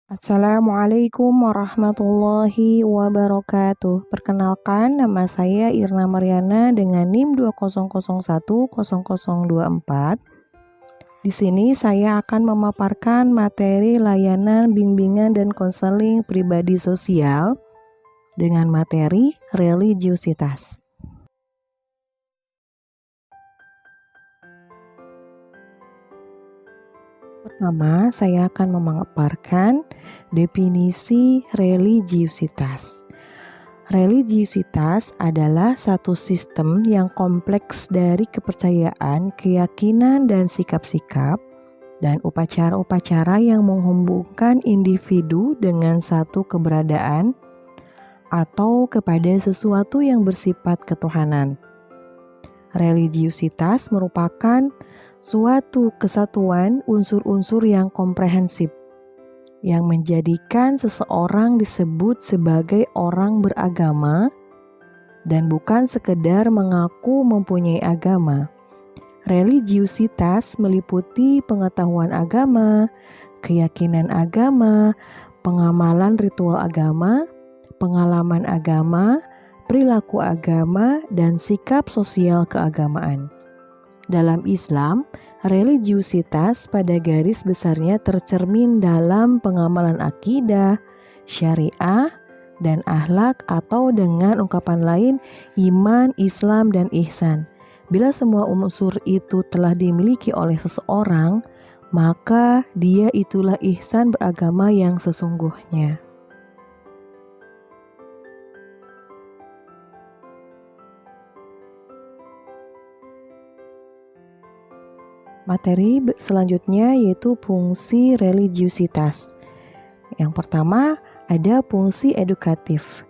Assalamualaikum warahmatullahi wabarakatuh. Perkenalkan, nama saya Irna Mariana dengan NIM 20010024. Di sini saya akan memaparkan materi layanan bimbingan dan konseling pribadi sosial dengan materi religiusitas. Pertama, saya akan memaparkan definisi religiusitas. Religiusitas adalah satu sistem yang kompleks dari kepercayaan, keyakinan, dan sikap-sikap, dan upacara-upacara yang menghubungkan individu dengan satu keberadaan atau kepada sesuatu yang bersifat ketuhanan. Religiusitas merupakan suatu kesatuan unsur-unsur yang komprehensif yang menjadikan seseorang disebut sebagai orang beragama dan bukan sekedar mengaku mempunyai agama. Religiusitas meliputi pengetahuan agama, keyakinan agama, pengamalan ritual agama, pengalaman agama, perilaku agama, dan sikap sosial keagamaan. Dalam Islam, religiusitas pada garis besarnya tercermin dalam pengamalan akidah, syariah, dan akhlak, atau dengan ungkapan lain, iman, Islam, dan ihsan. Bila semua unsur itu telah dimiliki oleh seseorang, maka dia itulah ihsan beragama yang sesungguhnya. Materi selanjutnya yaitu fungsi religiusitas. Yang pertama ada fungsi edukatif.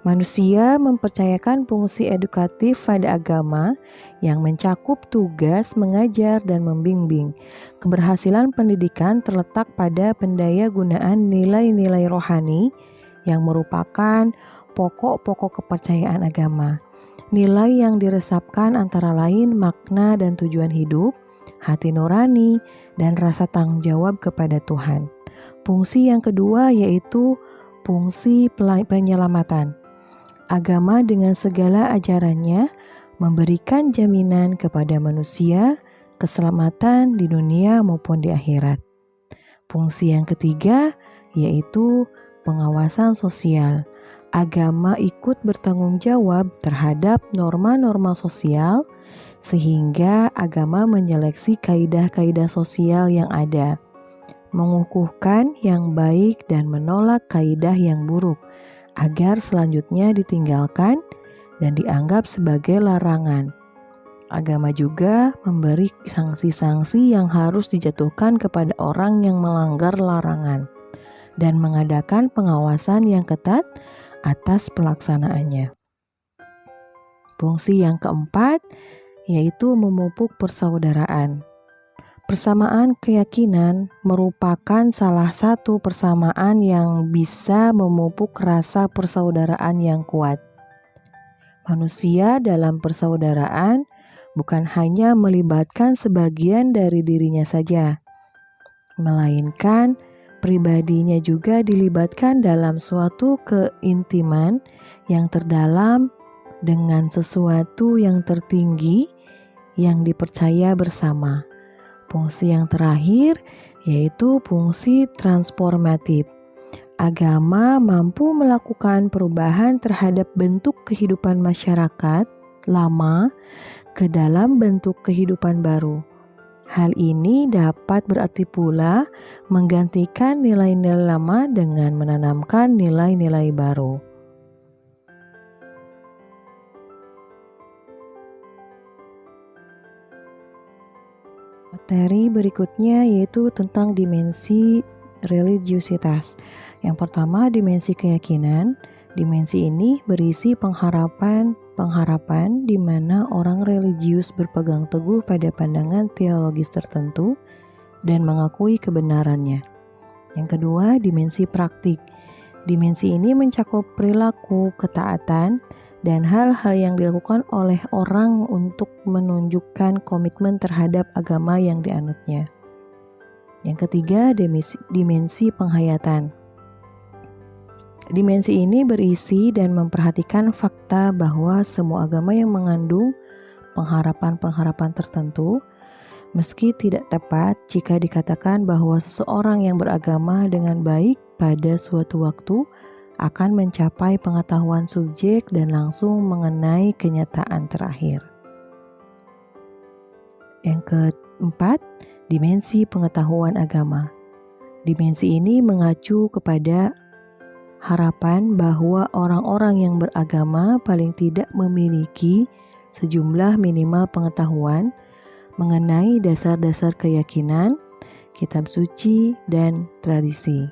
Manusia mempercayakan fungsi edukatif pada agama yang mencakup tugas mengajar dan membimbing. Keberhasilan pendidikan terletak pada pendayagunaan nilai-nilai rohani yang merupakan pokok-pokok kepercayaan agama. Nilai yang diresapkan antara lain makna dan tujuan hidup, hati nurani, dan rasa tanggung jawab kepada Tuhan. Fungsi yang kedua yaitu fungsi penyelamatan. Agama dengan segala ajarannya memberikan jaminan kepada manusia keselamatan di dunia maupun di akhirat. Fungsi yang ketiga yaitu pengawasan sosial. Agama ikut bertanggung jawab terhadap norma-norma sosial sehingga agama menyeleksi kaidah-kaidah sosial yang ada, mengukuhkan yang baik dan menolak kaidah yang buruk, agar selanjutnya ditinggalkan dan dianggap sebagai larangan. Agama juga memberi sanksi-sanksi yang harus dijatuhkan kepada orang yang melanggar larangan, dan mengadakan pengawasan yang ketat atas pelaksanaannya. Fungsi yang keempat yaitu memupuk persaudaraan. Persamaan keyakinan merupakan salah satu persamaan yang bisa memupuk rasa persaudaraan yang kuat. Manusia dalam persaudaraan bukan hanya melibatkan sebagian dari dirinya saja, melainkan pribadinya juga dilibatkan dalam suatu keintiman yang terdalam dengan sesuatu yang tertinggi yang dipercaya bersama. Fungsi yang terakhir yaitu fungsi transformatif. Agama mampu melakukan perubahan terhadap bentuk kehidupan masyarakat lama ke dalam bentuk kehidupan baru. Hal ini dapat berarti pula menggantikan nilai-nilai lama dengan menanamkan nilai-nilai baru. Materi berikutnya yaitu tentang dimensi religiusitas. Yang pertama, dimensi keyakinan. Dimensi ini berisi pengharapan di mana orang religius berpegang teguh pada pandangan teologis tertentu dan mengakui kebenarannya. Yang kedua, dimensi praktik. Dimensi ini mencakup perilaku, ketaatan, dan hal-hal yang dilakukan oleh orang untuk menunjukkan komitmen terhadap agama yang dianutnya. Yang ketiga, dimensi penghayatan. Dimensi ini berisi dan memperhatikan fakta bahwa semua agama yang mengandung pengharapan-pengharapan tertentu, meski tidak tepat jika dikatakan bahwa seseorang yang beragama dengan baik pada suatu waktu akan mencapai pengetahuan subjek dan langsung mengenai kenyataan terakhir. Yang keempat, dimensi pengetahuan agama. Dimensi ini mengacu kepada harapan bahwa orang-orang yang beragama paling tidak memiliki sejumlah minimal pengetahuan mengenai dasar-dasar keyakinan, kitab suci, dan tradisi.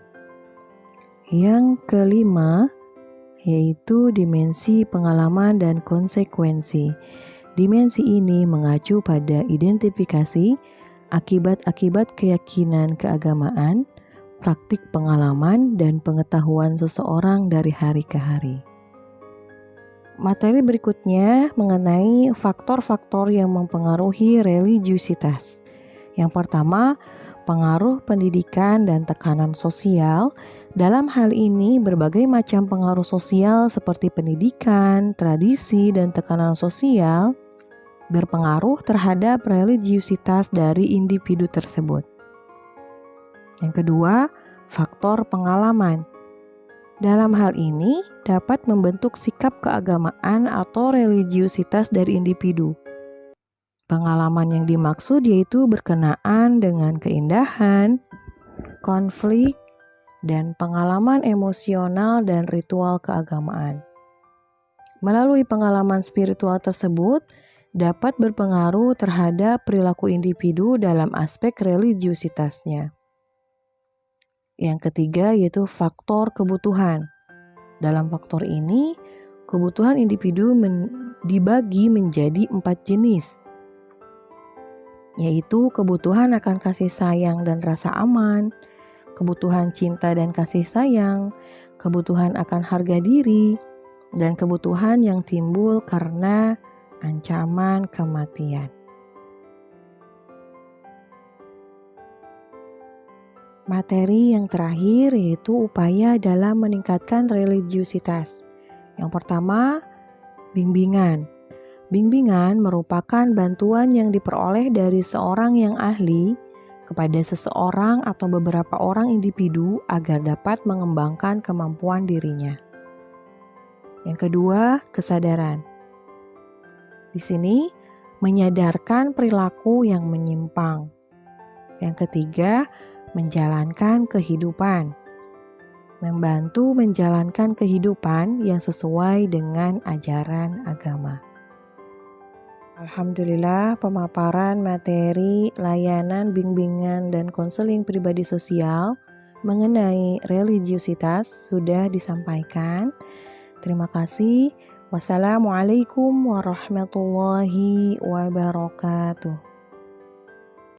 Yang kelima, yaitu dimensi pengalaman dan konsekuensi. Dimensi ini mengacu pada identifikasi akibat-akibat keyakinan keagamaan, praktik pengalaman, dan pengetahuan seseorang dari hari ke hari. Materi berikutnya mengenai faktor-faktor yang mempengaruhi religiusitas. Yang pertama, pengaruh pendidikan dan tekanan sosial. Dalam hal ini, berbagai macam pengaruh sosial seperti pendidikan, tradisi, dan tekanan sosial berpengaruh terhadap religiusitas dari individu tersebut. Yang kedua, faktor pengalaman. Dalam hal ini, dapat membentuk sikap keagamaan atau religiusitas dari individu. Pengalaman yang dimaksud yaitu berkenaan dengan keindahan, konflik, dan pengalaman emosional dan ritual keagamaan. Melalui pengalaman spiritual tersebut, dapat berpengaruh terhadap perilaku individu dalam aspek religiusitasnya. Yang ketiga yaitu faktor kebutuhan. Dalam faktor ini, kebutuhan individu dibagi menjadi 4 jenis, yaitu kebutuhan akan kasih sayang dan rasa aman, kebutuhan cinta dan kasih sayang, kebutuhan akan harga diri, dan kebutuhan yang timbul karena ancaman kematian. Materi yang terakhir yaitu upaya dalam meningkatkan religiusitas. Yang pertama, bimbingan. Bimbingan merupakan bantuan yang diperoleh dari seorang yang ahli kepada seseorang atau beberapa orang individu agar dapat mengembangkan kemampuan dirinya. Yang kedua, kesadaran. Di sini, menyadarkan perilaku yang menyimpang. Yang ketiga, menjalankan kehidupan. Membantu menjalankan kehidupan yang sesuai dengan ajaran agama. Alhamdulillah, pemaparan materi layanan bimbingan dan konseling pribadi sosial mengenai religiusitas sudah disampaikan. Terima kasih. Wassalamualaikum warahmatullahi wabarakatuh.